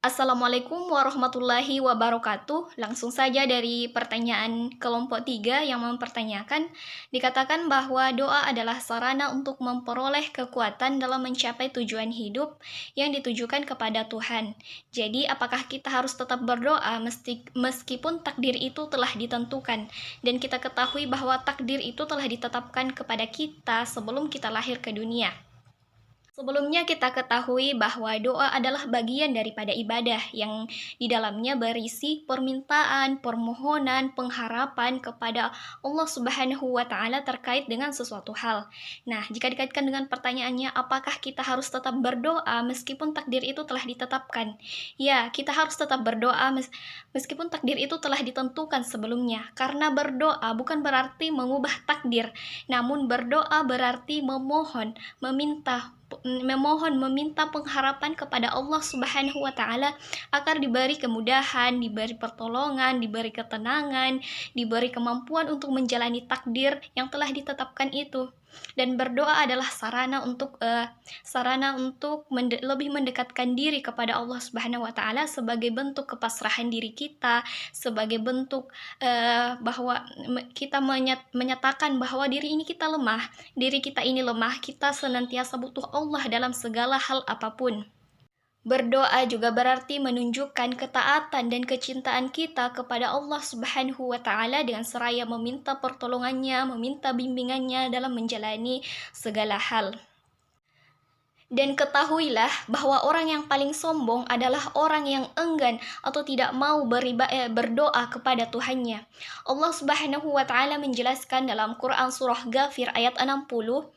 Assalamualaikum warahmatullahi wabarakatuh. Langsung saja dari pertanyaan kelompok 3 yang mempertanyakan, dikatakan bahwa doa adalah sarana untuk memperoleh kekuatan dalam mencapai tujuan hidup yang ditujukan kepada Tuhan. Jadi, apakah kita harus tetap berdoa meskipun takdir itu telah ditentukan? Dan kita ketahui bahwa takdir itu telah ditetapkan kepada kita sebelum kita lahir ke dunia. Sebelumnya kita ketahui bahwa doa adalah bagian daripada ibadah yang di dalamnya berisi permintaan, permohonan, pengharapan kepada Allah Subhanahu wa taala terkait dengan sesuatu hal. Nah, jika dikaitkan dengan pertanyaannya apakah kita harus tetap berdoa meskipun takdir itu telah ditetapkan? Ya, kita harus tetap berdoa meskipun takdir itu telah ditentukan sebelumnya. Karena berdoa bukan berarti mengubah takdir, namun berdoa berarti meminta pengharapan kepada Allah Subhanahu wa taala agar diberi kemudahan, diberi pertolongan, diberi ketenangan, diberi kemampuan untuk menjalani takdir yang telah ditetapkan itu. Dan berdoa adalah sarana untuk lebih mendekatkan diri kepada Allah Subhanahu wa taala sebagai bentuk kepasrahan diri kita, sebagai bentuk bahwa kita menyatakan bahwa diri kita ini lemah, kita senantiasa butuh Allah dalam segala hal apapun. Berdoa juga berarti menunjukkan ketaatan dan kecintaan kita kepada Allah Subhanahu wa taala dengan seraya meminta pertolongannya, meminta bimbingannya dalam menjalani segala hal. Dan ketahuilah bahwa orang yang paling sombong adalah orang yang enggan atau tidak mau berdoa kepada Tuhannya. Allah Subhanahu wa taala menjelaskan dalam Quran surah Ghafir ayat 60,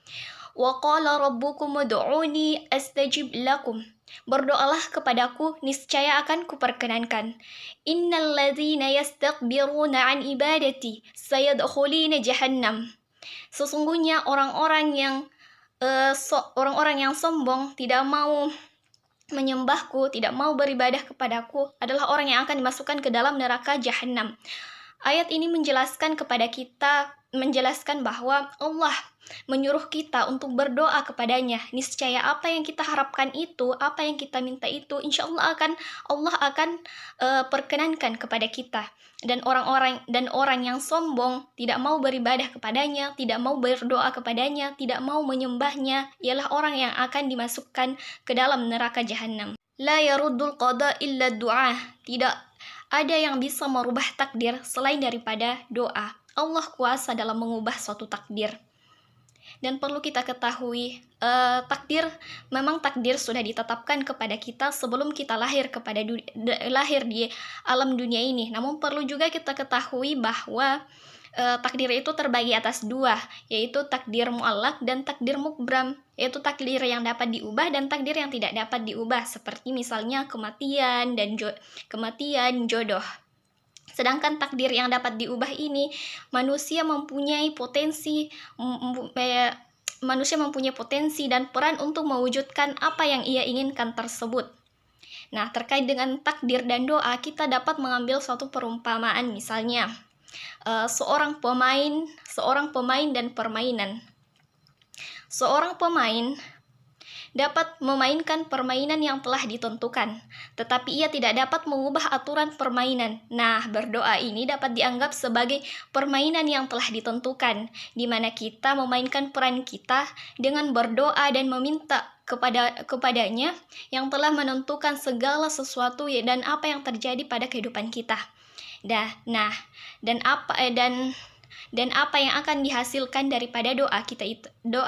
"Wa qala rabbukum ud'uni astajib lakum." Berdoalah kepadaku, niscaya akan kuperkenankan. Innal ladzina yastakbiruna an ibadati sayadkhuluna jahannam. Sesungguhnya orang-orang yang sombong, tidak mau menyembahku, tidak mau beribadah kepadaku, adalah orang yang akan dimasukkan ke dalam neraka jahanam. Ayat ini menjelaskan bahwa Allah menyuruh kita untuk berdoa kepadanya. Niscaya apa yang kita harapkan itu, apa yang kita minta itu, insya Allah akan perkenankan kepada kita. Dan orang yang sombong, tidak mau beribadah kepadanya, tidak mau berdoa kepadanya, tidak mau menyembahnya, ialah orang yang akan dimasukkan ke dalam neraka jahanam. La yaruddul qada illa du'a. Tidak ada yang bisa merubah takdir selain daripada doa. Allah kuasa dalam mengubah suatu takdir. Dan perlu kita ketahui, memang takdir sudah ditetapkan kepada kita sebelum kita lahir di alam dunia ini. Namun perlu juga kita ketahui bahwa takdir itu terbagi atas dua, yaitu takdir mu'allaq dan takdir mubram, yaitu takdir yang dapat diubah dan takdir yang tidak dapat diubah, seperti misalnya kematian, jodoh. Sedangkan takdir yang dapat diubah ini, manusia mempunyai potensi dan peran untuk mewujudkan apa yang ia inginkan tersebut. Nah, terkait dengan takdir dan doa, kita dapat mengambil suatu perumpamaan, misalnya seorang pemain dan permainan. Seorang pemain dapat memainkan permainan yang telah ditentukan, tetapi ia tidak dapat mengubah aturan permainan. Nah, berdoa ini dapat dianggap sebagai permainan yang telah ditentukan, di mana kita memainkan peran kita dengan berdoa dan meminta kepadanya yang telah menentukan segala sesuatu dan apa yang terjadi pada kehidupan kita. Dan apa yang akan dihasilkan daripada doa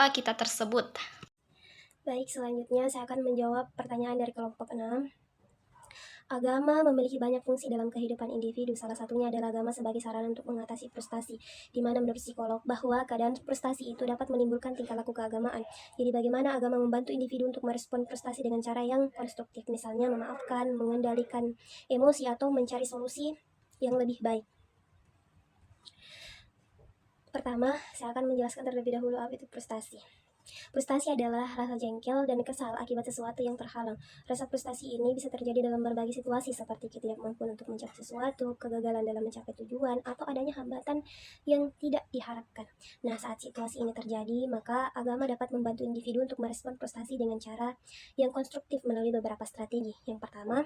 kita tersebut. Baik, selanjutnya saya akan menjawab pertanyaan dari kelompok 6. Agama memiliki banyak fungsi dalam kehidupan individu. Salah satunya adalah agama sebagai sarana untuk mengatasi frustasi, di mana menurut psikolog bahwa keadaan frustasi itu dapat menimbulkan tingkah laku keagamaan. Jadi bagaimana agama membantu individu untuk merespon frustasi dengan cara yang konstruktif, misalnya memaafkan, mengendalikan emosi, atau mencari solusi yang lebih baik. Pertama, saya akan menjelaskan terlebih dahulu apa itu frustasi. Frustasi adalah rasa jengkel dan kesal akibat sesuatu yang terhalang. Rasa frustasi ini bisa terjadi dalam berbagai situasi seperti ketidakmampuan untuk mencapai sesuatu, kegagalan dalam mencapai tujuan, atau adanya hambatan yang tidak diharapkan. Nah, saat situasi ini terjadi, maka agama dapat membantu individu untuk merespon frustasi dengan cara yang konstruktif melalui beberapa strategi. Yang pertama,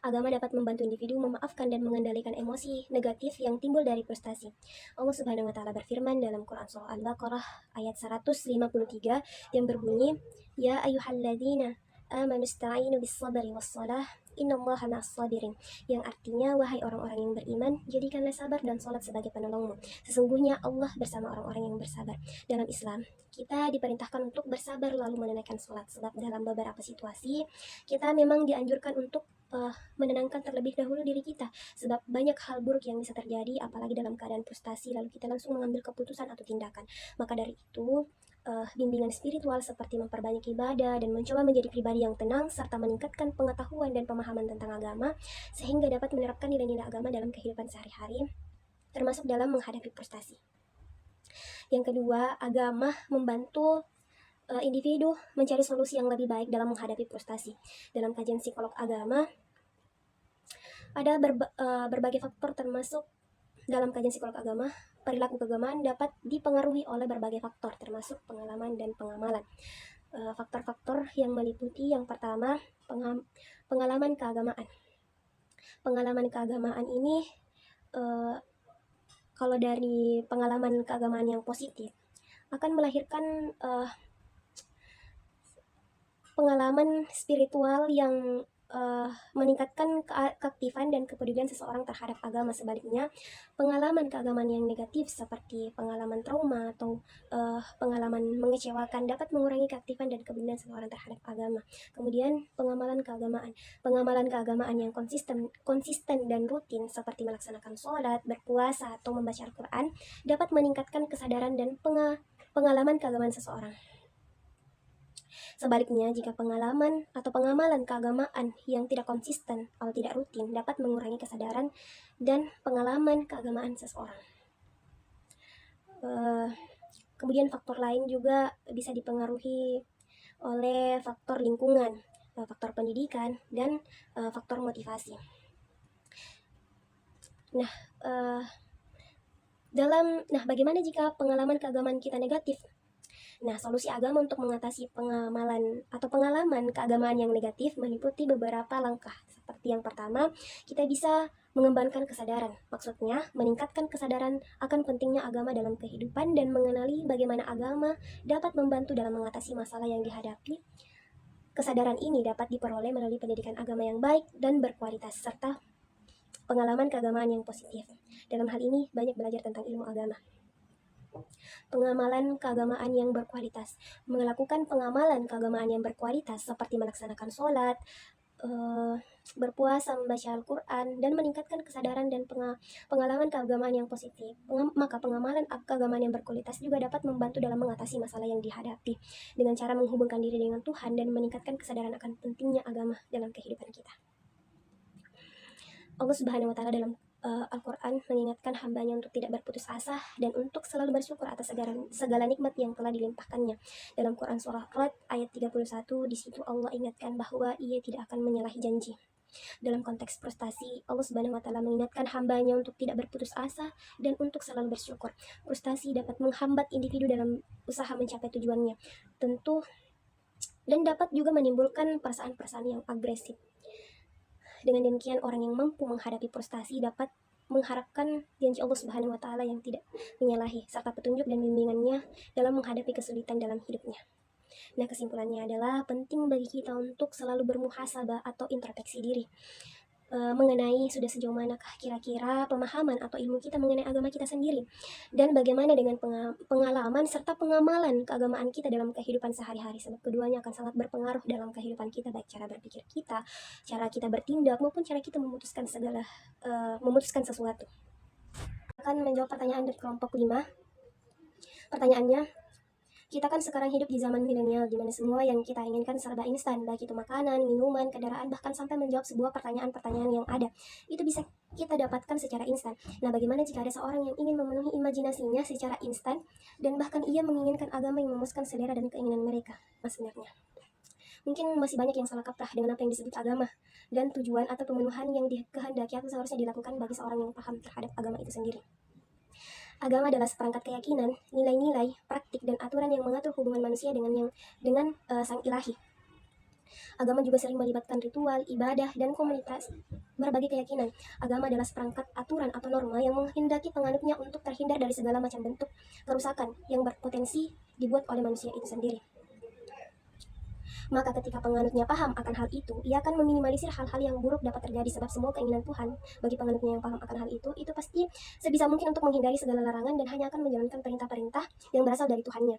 Agama dapat membantu individu memaafkan dan mengendalikan emosi negatif yang timbul dari frustasi. Allah Subhanahu wa taala berfirman dalam Quran surah Al-Baqarah ayat 153 yang berbunyi, "Ya ayyuhalladzina amanu ista'inu bis-sabri was-shalah, innallaha ma'as-sabirin." Yang artinya, wahai orang-orang yang beriman, jadikanlah sabar dan salat sebagai penolongmu. Sesungguhnya Allah bersama orang-orang yang bersabar. Dalam Islam, kita diperintahkan untuk bersabar lalu menunaikan salat, sebab dalam beberapa situasi kita memang dianjurkan untuk menenangkan terlebih dahulu diri kita, sebab banyak hal buruk yang bisa terjadi apalagi dalam keadaan frustasi lalu kita langsung mengambil keputusan atau tindakan. Maka dari itu, bimbingan spiritual seperti memperbanyak ibadah dan mencoba menjadi pribadi yang tenang serta meningkatkan pengetahuan dan pemahaman tentang agama sehingga dapat menerapkan nilai-nilai agama dalam kehidupan sehari-hari, termasuk dalam menghadapi frustasi. Yang kedua, agama membantu individu mencari solusi yang lebih baik dalam menghadapi frustasi. Dalam kajian psikolog agama, ada berbagai faktor, termasuk dalam kajian psikolog agama, perilaku keagamaan dapat dipengaruhi oleh berbagai faktor, termasuk pengalaman dan pengamalan. Faktor-faktor yang meliputi yang pertama, pengalaman keagamaan. Pengalaman keagamaan ini, kalau dari pengalaman keagamaan yang positif, akan melahirkan pengalaman spiritual yang meningkatkan keaktifan dan kepedulian seseorang terhadap agama. Sebaliknya, pengalaman keagamaan yang negatif seperti pengalaman trauma atau pengalaman mengecewakan dapat mengurangi keaktifan dan kepedulian seseorang terhadap agama. Kemudian, pengamalan keagamaan. Pengamalan keagamaan yang konsisten dan rutin seperti melaksanakan sholat, berpuasa, atau membaca Al-Quran dapat meningkatkan kesadaran dan pengalaman keagamaan seseorang. Sebaliknya, jika pengalaman atau pengamalan keagamaan yang tidak konsisten atau tidak rutin dapat mengurangi kesadaran dan pengalaman keagamaan seseorang. Kemudian faktor lain juga bisa dipengaruhi oleh faktor lingkungan, faktor pendidikan, dan faktor motivasi. Bagaimana jika pengalaman keagamaan kita negatif? Solusi agama untuk mengatasi pengalaman keagamaan yang negatif meliputi beberapa langkah. Seperti yang pertama, kita bisa mengembangkan kesadaran. Maksudnya, meningkatkan kesadaran akan pentingnya agama dalam kehidupan dan mengenali bagaimana agama dapat membantu dalam mengatasi masalah yang dihadapi. Kesadaran ini dapat diperoleh melalui pendidikan agama yang baik dan berkualitas, serta pengalaman keagamaan yang positif. Dalam hal ini, banyak belajar tentang ilmu agama. Pengamalan keagamaan yang berkualitas. Melakukan pengamalan keagamaan yang berkualitas seperti melaksanakan sholat, berpuasa, membaca Al-Quran, dan meningkatkan kesadaran dan pengalaman keagamaan yang positif. Maka pengamalan keagamaan yang berkualitas juga dapat membantu dalam mengatasi masalah yang dihadapi dengan cara menghubungkan diri dengan Tuhan dan meningkatkan kesadaran akan pentingnya agama dalam kehidupan kita. Allah Subhanahu wa taala dalam Al-Quran mengingatkan hambanya untuk tidak berputus asa dan untuk selalu bersyukur atas segala nikmat yang telah dilimpahkannya. Dalam Quran surah Rad ayat 31, di situ Allah ingatkan bahwa ia tidak akan menyalahi janji. Dalam konteks frustasi, Allah Subhanahu wa taala mengingatkan hambanya untuk tidak berputus asa dan untuk selalu bersyukur. Frustasi dapat menghambat individu dalam usaha mencapai tujuannya, tentu, dan dapat juga menimbulkan perasaan-perasaan yang agresif. Dengan demikian, orang yang mampu menghadapi frustasi dapat mengharapkan janji Allah Subhanahu wa taala yang tidak menyalahi serta petunjuk dan bimbingannya dalam menghadapi kesulitan dalam hidupnya. Kesimpulannya adalah penting bagi kita untuk selalu bermuhasabah atau introspeksi diri mengenai sudah sejauh manakah kira-kira pemahaman atau ilmu kita mengenai agama kita sendiri, dan bagaimana dengan pengalaman serta pengamalan keagamaan kita dalam kehidupan sehari-hari, sebab keduanya akan sangat berpengaruh dalam kehidupan kita, baik cara berpikir kita, cara kita bertindak, maupun cara kita memutuskan sesuatu. Akan menjawab pertanyaan dari kelompok 5. Pertanyaannya, kita kan sekarang hidup di zaman milenial, di mana semua yang kita inginkan serba instan, baik itu makanan, minuman, kendaraan, bahkan sampai menjawab sebuah pertanyaan-pertanyaan yang ada, itu bisa kita dapatkan secara instan. Bagaimana jika ada seorang yang ingin memenuhi imajinasinya secara instan, dan bahkan ia menginginkan agama yang memuaskan selera dan keinginan mereka? Sebenarnya, mungkin masih banyak yang salah kaprah dengan apa yang disebut agama, dan tujuan atau pemenuhan yang dikehendaki atau seharusnya dilakukan bagi seorang yang paham terhadap agama itu sendiri. Agama adalah seperangkat keyakinan, nilai-nilai, praktik, dan aturan yang mengatur hubungan manusia dengan Sang Ilahi. Agama juga sering melibatkan ritual, ibadah, dan komunitas berbagai keyakinan. Agama adalah seperangkat aturan atau norma yang menghendaki penganutnya untuk terhindar dari segala macam bentuk kerusakan yang berpotensi dibuat oleh manusia itu sendiri. Maka ketika penganutnya paham akan hal itu, ia akan meminimalisir hal-hal yang buruk dapat terjadi, sebab semua keinginan Tuhan bagi penganutnya yang paham akan hal itu pasti sebisa mungkin untuk menghindari segala larangan dan hanya akan menjalankan perintah-perintah yang berasal dari Tuhannya.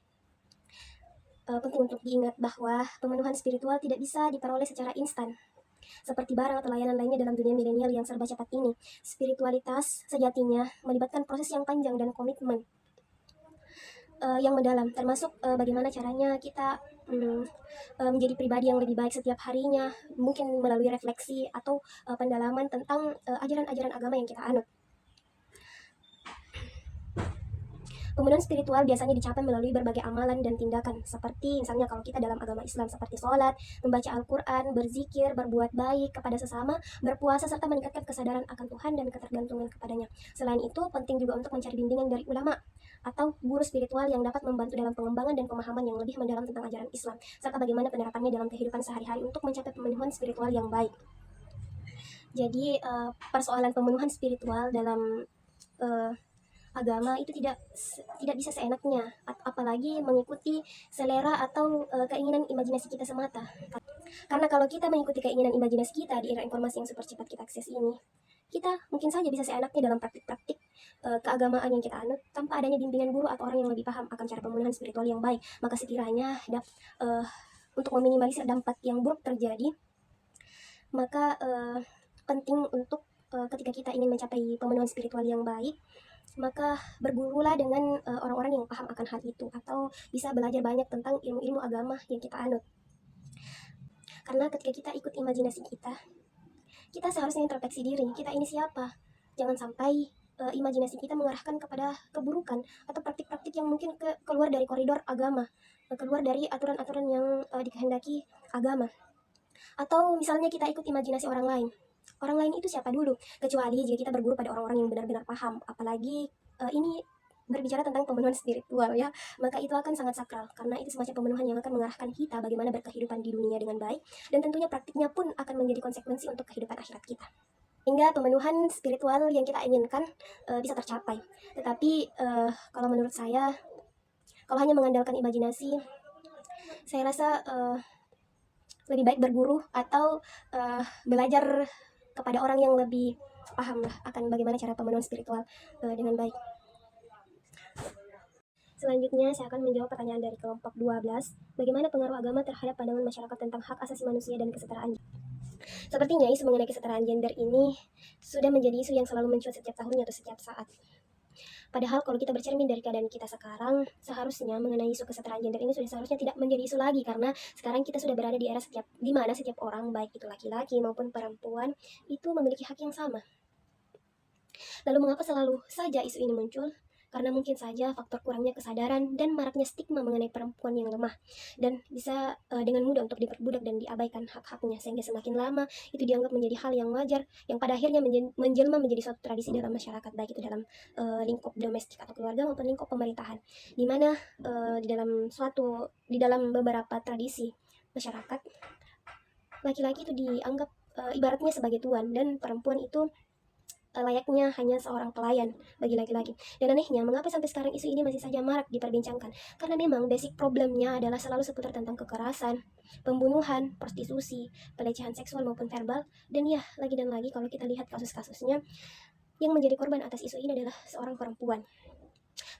Penting untuk diingat bahwa pemenuhan spiritual tidak bisa diperoleh secara instan. Seperti barang atau layanan lainnya dalam dunia milenial yang serba cepat ini, spiritualitas sejatinya melibatkan proses yang panjang dan komitmen yang mendalam, termasuk bagaimana caranya kita menjadi pribadi yang lebih baik setiap harinya, mungkin melalui refleksi atau pendalaman tentang ajaran-ajaran agama yang kita anut. Pemenuhan spiritual biasanya dicapai melalui berbagai amalan dan tindakan, seperti misalnya kalau kita dalam agama Islam seperti sholat, membaca Al-Quran, berzikir, berbuat baik kepada sesama, berpuasa, serta meningkatkan kesadaran akan Tuhan dan ketergantungan kepadanya. Selain itu, penting juga untuk mencari bimbingan dari ulama atau guru spiritual yang dapat membantu dalam pengembangan dan pemahaman yang lebih mendalam tentang ajaran Islam, serta bagaimana penerapannya dalam kehidupan sehari-hari untuk mencapai pemenuhan spiritual yang baik. Jadi, persoalan pemenuhan spiritual dalam agama itu tidak bisa seenaknya, apalagi mengikuti selera atau keinginan imajinasi kita semata. Karena kalau kita mengikuti keinginan imajinasi kita di era informasi yang super cepat kita akses ini, kita mungkin saja bisa seenaknya dalam praktik-praktik keagamaan yang kita anut tanpa adanya bimbingan guru atau orang yang lebih paham akan cara pemenuhan spiritual yang baik. Maka sekiranya untuk meminimalisir dampak yang buruk terjadi, maka penting untuk ketika kita ingin mencapai pemenuhan spiritual yang baik, maka bergurulah dengan orang-orang yang paham akan hal itu, atau bisa belajar banyak tentang ilmu-ilmu agama yang kita anut. Karena ketika kita ikut imajinasi kita seharusnya introspeksi diri, kita ini siapa. Jangan sampai imajinasi kita mengarahkan kepada keburukan atau praktik-praktik yang mungkin keluar dari koridor agama, keluar dari aturan-aturan yang dikehendaki agama. Atau misalnya kita ikut imajinasi orang lain. Orang lain itu siapa dulu? Kecuali jika kita berguru pada orang-orang yang benar-benar paham, apalagi ini berbicara tentang pemenuhan spiritual ya, maka itu akan sangat sakral, karena itu semacam pemenuhan yang akan mengarahkan kita bagaimana berkehidupan di dunia dengan baik, dan tentunya praktiknya pun akan menjadi konsekuensi untuk kehidupan akhirat kita. Hingga pemenuhan spiritual yang kita inginkan bisa tercapai. Tetapi kalau menurut saya, kalau hanya mengandalkan imajinasi, saya rasa lebih baik berguru atau belajar kepada orang yang lebih paham lah akan bagaimana cara pemenuhan spiritual dengan baik. Selanjutnya saya akan menjawab pertanyaan dari kelompok 12. Bagaimana pengaruh agama terhadap pandangan masyarakat tentang hak asasi manusia dan kesetaraan? Sepertinya isu mengenai kesetaraan gender ini sudah menjadi isu yang selalu mencuat setiap tahunnya atau setiap saat. Padahal kalau kita bercermin dari keadaan kita sekarang, seharusnya mengenai isu kesetaraan gender ini sudah seharusnya tidak menjadi isu lagi, karena sekarang kita sudah berada di era di mana setiap orang, baik itu laki-laki maupun perempuan, itu memiliki hak yang sama. Lalu mengapa selalu saja isu ini muncul? Karena mungkin saja faktor kurangnya kesadaran dan maraknya stigma mengenai perempuan yang lemah dan bisa dengan mudah untuk diperbudak dan diabaikan hak-haknya, sehingga semakin lama itu dianggap menjadi hal yang wajar yang pada akhirnya menjelma menjadi suatu tradisi dalam masyarakat, baik itu dalam lingkup domestik atau keluarga maupun lingkup pemerintahan, di mana di dalam beberapa tradisi masyarakat, laki-laki itu dianggap ibaratnya sebagai tuan, dan perempuan itu layaknya hanya seorang pelayan bagi laki-laki. Dan anehnya, mengapa sampai sekarang isu ini masih saja marak diperbincangkan? Karena memang basic problemnya adalah selalu seputar tentang kekerasan, pembunuhan, prostitusi, pelecehan seksual maupun verbal. Dan ya, lagi dan lagi kalau kita lihat kasus-kasusnya, yang menjadi korban atas isu ini adalah seorang perempuan.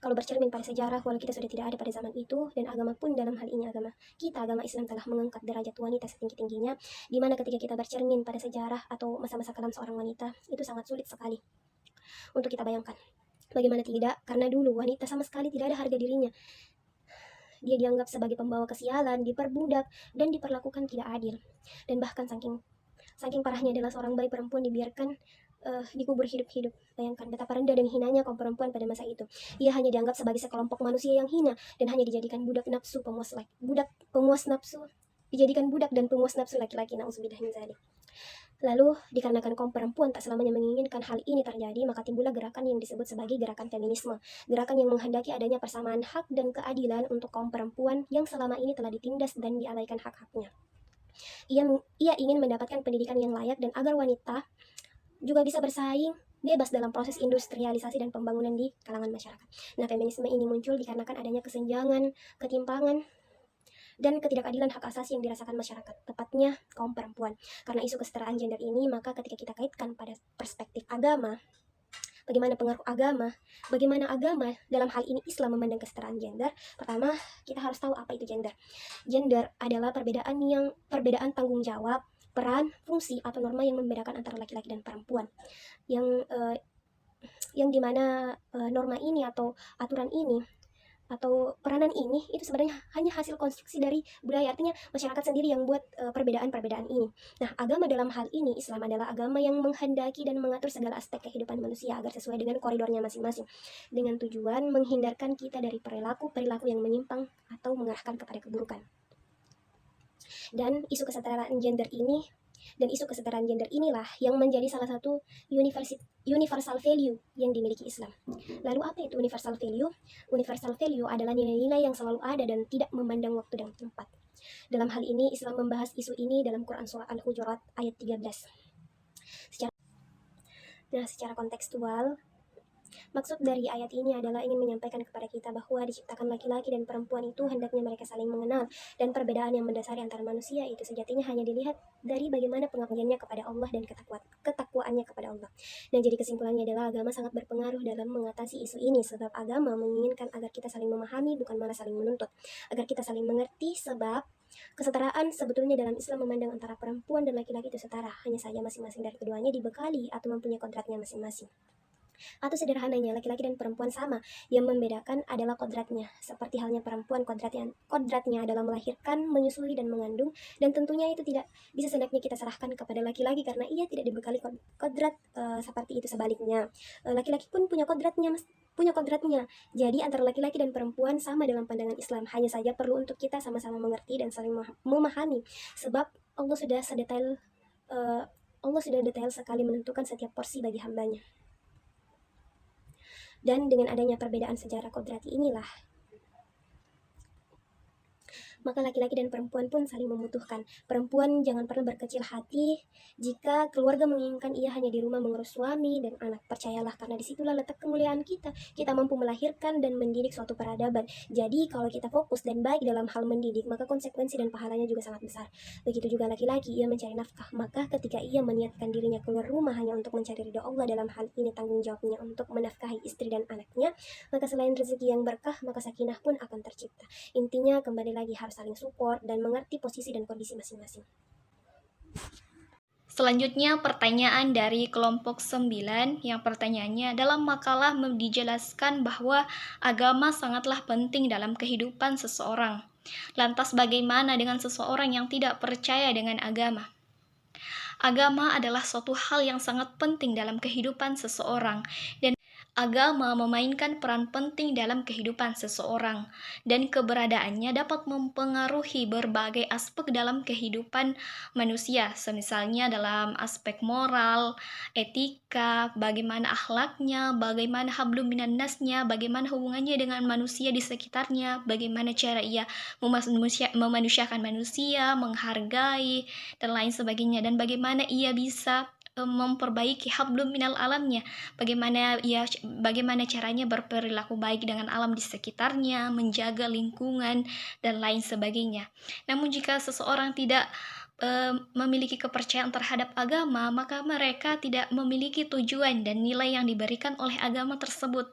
Kalau bercermin pada sejarah, walau kita sudah tidak ada pada zaman itu, dan agama pun dalam hal ini agama Islam telah mengangkat derajat wanita setinggi-tingginya, di mana ketika kita bercermin pada sejarah atau masa-masa kelam seorang wanita, itu sangat sulit sekali untuk kita bayangkan. Bagaimana tidak, karena dulu wanita sama sekali tidak ada harga dirinya. Dia dianggap sebagai pembawa kesialan, diperbudak, dan diperlakukan tidak adil. Dan bahkan saking parahnya adalah seorang bayi perempuan dibiarkan dikubur hidup-hidup. Bayangkan betapa rendah dan hinanya kaum perempuan pada masa itu. Ia hanya dianggap sebagai sekelompok manusia yang hina dan hanya dijadikan budak nafsu pemuas nafsu, dijadikan budak dan pemuas nafsu laki-laki. Nauzubillah min dzalik. Lalu dikarenakan kaum perempuan tak selamanya menginginkan hal ini terjadi, maka timbullah gerakan yang disebut sebagai gerakan feminisme, gerakan yang menghendaki adanya persamaan hak dan keadilan untuk kaum perempuan yang selama ini telah ditindas dan diabaikan hak-haknya. Ia ingin mendapatkan pendidikan yang layak dan agar wanita juga bisa bersaing bebas dalam proses industrialisasi dan pembangunan di kalangan masyarakat. Nah, feminisme ini muncul dikarenakan adanya kesenjangan, ketimpangan, dan ketidakadilan hak asasi yang dirasakan masyarakat, tepatnya kaum perempuan. Karena isu kesetaraan gender ini, maka ketika kita kaitkan pada perspektif agama, bagaimana pengaruh agama, bagaimana agama dalam hal ini Islam memandang kesetaraan gender. Pertama, kita harus tahu apa itu gender. Gender adalah perbedaan tanggung jawab, peran, fungsi, atau norma yang membedakan antara laki-laki dan perempuan. Yang dimana norma ini atau aturan ini atau peranan ini itu sebenarnya hanya hasil konstruksi dari budaya, artinya masyarakat sendiri yang buat perbedaan-perbedaan ini. Nah, agama dalam hal ini, Islam adalah agama yang menghendaki dan mengatur segala aspek kehidupan manusia agar sesuai dengan koridornya masing-masing, dengan tujuan menghindarkan kita dari perilaku yang menyimpang atau mengarahkan kepada keburukan. Dan isu kesetaraan gender inilah yang menjadi salah satu universal value yang dimiliki Islam. Lalu apa itu universal value? Universal value adalah nilai-nilai yang selalu ada dan tidak memandang waktu dan tempat. Dalam hal ini, Islam membahas isu ini dalam Quran Surah Al-Hujurat ayat 13. Secara kontekstual, maksud dari ayat ini adalah ingin menyampaikan kepada kita bahwa diciptakan laki-laki dan perempuan itu hendaknya mereka saling mengenal, dan perbedaan yang mendasari antara manusia itu sejatinya hanya dilihat dari bagaimana pengabdiannya kepada Allah dan ketakwaannya kepada Allah. Nah, jadi kesimpulannya adalah agama sangat berpengaruh dalam mengatasi isu ini, sebab agama menginginkan agar kita saling memahami, bukan malah saling menuntut, agar kita saling mengerti, sebab kesetaraan sebetulnya dalam Islam memandang antara perempuan dan laki-laki itu setara, hanya saja masing-masing dari keduanya dibekali atau mempunyai kodratnya masing-masing. Atau sederhananya, laki-laki dan perempuan sama, yang membedakan adalah kodratnya. Seperti halnya perempuan, kodratnya adalah melahirkan, menyusui, dan mengandung, dan tentunya itu tidak bisa seenaknya kita serahkan kepada laki-laki karena ia tidak dibekali kodrat seperti itu. Sebaliknya, laki-laki pun punya kodratnya. Jadi antara laki-laki dan perempuan sama dalam pandangan Islam, hanya saja perlu untuk kita sama-sama mengerti dan saling memahami, sebab Allah sudah detail sekali menentukan setiap porsi bagi hambanya. Dan dengan adanya perbedaan sejarah kodrati inilah, maka laki-laki dan perempuan pun saling membutuhkan. Perempuan jangan pernah berkecil hati jika keluarga menginginkan ia hanya di rumah mengurus suami dan anak. Percayalah, karena disitulah letak kemuliaan kita. Kita mampu melahirkan dan mendidik suatu peradaban. Jadi kalau kita fokus dan baik dalam hal mendidik, maka konsekuensi dan pahalanya juga sangat besar. Begitu juga laki-laki, ia mencari nafkah. Maka ketika ia meniatkan dirinya keluar rumah hanya untuk mencari ridha Allah, dalam hal ini tanggung jawabnya untuk menafkahi istri dan anaknya, maka selain rezeki yang berkah, maka sakinah pun akan tercipta. Intinya kembali lagi harus saling support dan mengerti posisi dan kondisi masing-masing. Selanjutnya pertanyaan dari kelompok 9, yang pertanyaannya, dalam makalah dijelaskan bahwa agama sangatlah penting dalam kehidupan seseorang. Lantas bagaimana dengan seseorang yang tidak percaya dengan agama? Agama adalah suatu hal yang sangat penting dalam kehidupan seseorang, dan agama memainkan peran penting dalam kehidupan seseorang, dan keberadaannya dapat mempengaruhi berbagai aspek dalam kehidupan manusia, semisalnya dalam aspek moral, etika, bagaimana akhlaknya, bagaimana hablum minan nasnya, bagaimana hubungannya dengan manusia di sekitarnya, bagaimana cara ia memanusiakan manusia, menghargai, dan lain sebagainya, dan bagaimana ia bisa memperbaiki hablum minal alamnya, bagaimana caranya berperilaku baik dengan alam di sekitarnya, menjaga lingkungan, dan lain sebagainya. Namun jika seseorang tidak memiliki kepercayaan terhadap agama, maka mereka tidak memiliki tujuan dan nilai yang diberikan oleh agama tersebut.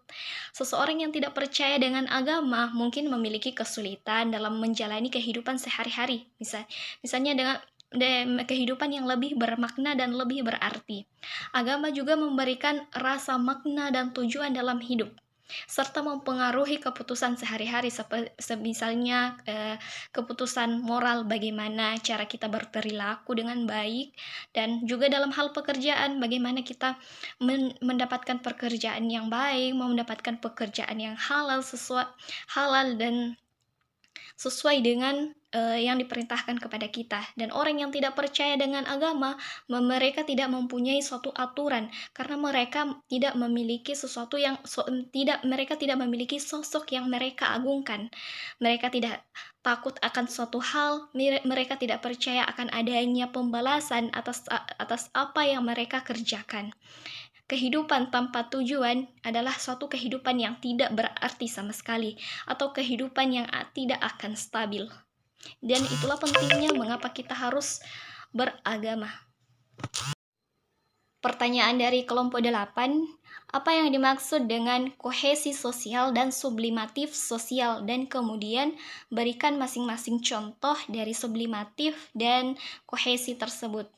Seseorang yang tidak percaya dengan agama mungkin memiliki kesulitan dalam menjalani kehidupan sehari-hari, misalnya dengan kehidupan yang lebih bermakna dan lebih berarti. Agama juga memberikan rasa makna dan tujuan dalam hidup, serta mempengaruhi keputusan sehari-hari, misalnya keputusan moral, bagaimana cara kita berperilaku dengan baik, dan juga dalam hal pekerjaan, bagaimana kita mendapatkan pekerjaan yang baik, mendapatkan pekerjaan yang halal dan sesuai dengan yang diperintahkan kepada kita. Dan orang yang tidak percaya dengan agama, mereka tidak mempunyai suatu aturan karena mereka tidak memiliki sesuatu yang mereka tidak memiliki sosok yang mereka agungkan. Mereka tidak takut akan suatu hal, mereka tidak percaya akan adanya pembalasan atas apa yang mereka kerjakan. Kehidupan tanpa tujuan adalah suatu kehidupan yang tidak berarti sama sekali, atau kehidupan yang tidak akan stabil. Dan itulah pentingnya mengapa kita harus beragama. Pertanyaan dari kelompok 8, apa yang dimaksud dengan kohesi sosial dan sublimatif sosial? Dan kemudian berikan masing-masing contoh dari sublimatif dan kohesi tersebut.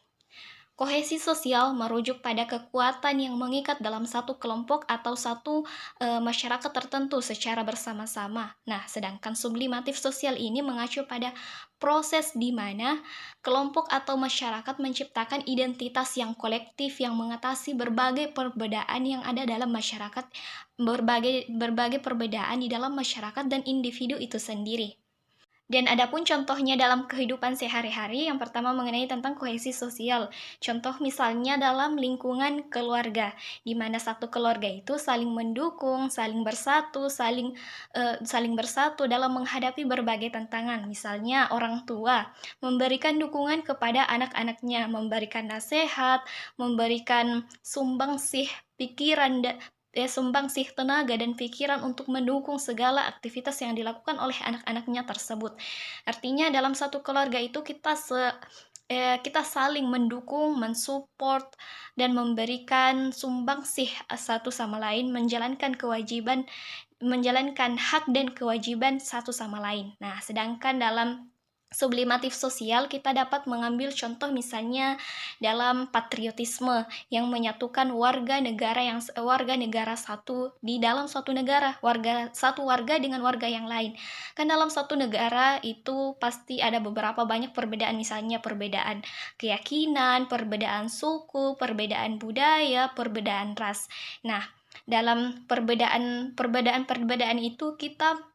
Kohesi sosial merujuk pada kekuatan yang mengikat dalam satu kelompok atau satu masyarakat tertentu secara bersama-sama. Nah, sedangkan sublimatif sosial ini mengacu pada proses di mana kelompok atau masyarakat menciptakan identitas yang kolektif yang mengatasi berbagai perbedaan yang ada dalam masyarakat, berbagai perbedaan di dalam masyarakat dan individu itu sendiri. Dan adapun contohnya dalam kehidupan sehari-hari, yang pertama mengenai tentang kohesi sosial. Contoh misalnya dalam lingkungan keluarga, di mana satu keluarga itu saling mendukung, saling bersatu dalam menghadapi berbagai tantangan. Misalnya orang tua memberikan dukungan kepada anak-anaknya, memberikan nasihat, memberikan sumbangsih pikiran sumbangsih tenaga dan pikiran untuk mendukung segala aktivitas yang dilakukan oleh anak-anaknya tersebut. Artinya dalam satu keluarga itu kita saling mendukung, mensupport, dan memberikan sumbangsih satu sama lain, menjalankan hak dan kewajiban satu sama lain. Nah, sedangkan dalam sublimatif sosial kita dapat mengambil contoh misalnya dalam patriotisme yang menyatukan warga negara satu di dalam suatu negara, satu warga dengan warga yang lain. Kan dalam satu negara itu pasti ada beberapa banyak perbedaan, misalnya perbedaan keyakinan, perbedaan suku, perbedaan budaya, perbedaan ras. Nah, dalam perbedaan itu kita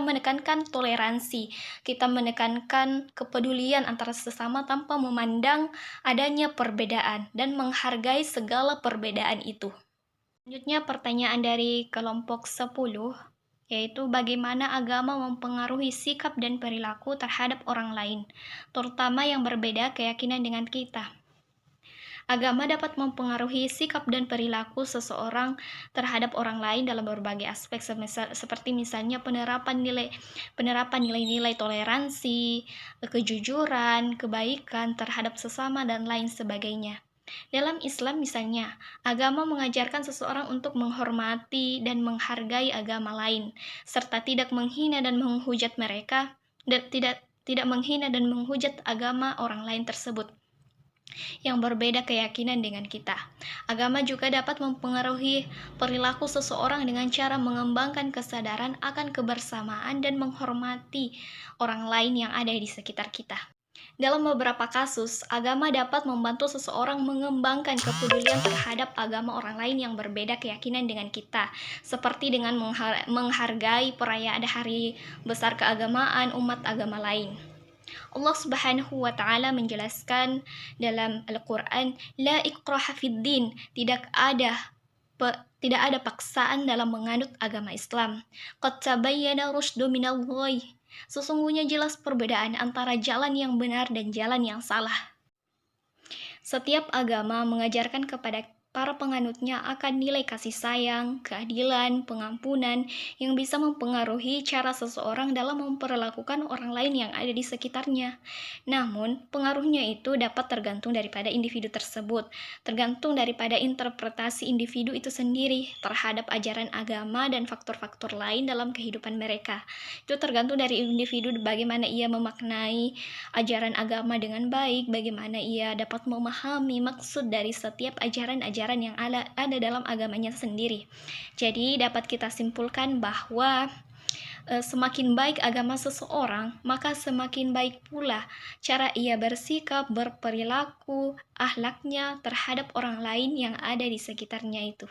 menekankan toleransi, kita menekankan kepedulian antara sesama tanpa memandang adanya perbedaan dan menghargai segala perbedaan itu. Selanjutnya pertanyaan dari kelompok 10, yaitu bagaimana agama mempengaruhi sikap dan perilaku terhadap orang lain, terutama yang berbeda keyakinan dengan kita. Agama dapat mempengaruhi sikap dan perilaku seseorang terhadap orang lain dalam berbagai aspek, seperti misalnya penerapan nilai-nilai toleransi, kejujuran, kebaikan terhadap sesama, dan lain sebagainya. Dalam Islam misalnya, agama mengajarkan seseorang untuk menghormati dan menghargai agama lain, serta tidak menghina dan menghujat mereka, dan tidak menghina dan menghujat agama orang lain tersebut yang berbeda keyakinan dengan kita. Agama juga dapat mempengaruhi perilaku seseorang dengan cara mengembangkan kesadaran akan kebersamaan dan menghormati orang lain yang ada di sekitar kita. Dalam beberapa kasus, agama dapat membantu seseorang mengembangkan kepedulian terhadap agama orang lain yang berbeda keyakinan dengan kita, seperti dengan menghargai perayaan hari besar keagamaan umat agama lain. Allah Subhanahu wa taala menjelaskan dalam Al-Qur'an, la ikraha fid din, tidak ada paksaan dalam menganut agama Islam. Qad tabayyana rusydu minal ghayy, sesungguhnya jelas perbedaan antara jalan yang benar dan jalan yang salah. Setiap agama mengajarkan kepada para penganutnya akan nilai kasih sayang, keadilan, pengampunan yang bisa mempengaruhi cara seseorang dalam memperlakukan orang lain yang ada di sekitarnya. Namun, pengaruhnya itu dapat tergantung daripada individu tersebut, tergantung daripada interpretasi individu itu sendiri terhadap ajaran agama dan faktor-faktor lain dalam kehidupan mereka. Itu tergantung dari individu bagaimana ia memaknai ajaran agama dengan baik, bagaimana ia dapat memahami maksud dari setiap ajaran-ajaran yang ada dalam agamanya sendiri. Jadi dapat kita simpulkan bahwa semakin baik agama seseorang, maka semakin baik pula cara ia bersikap, berperilaku, akhlaknya terhadap orang lain yang ada di sekitarnya itu.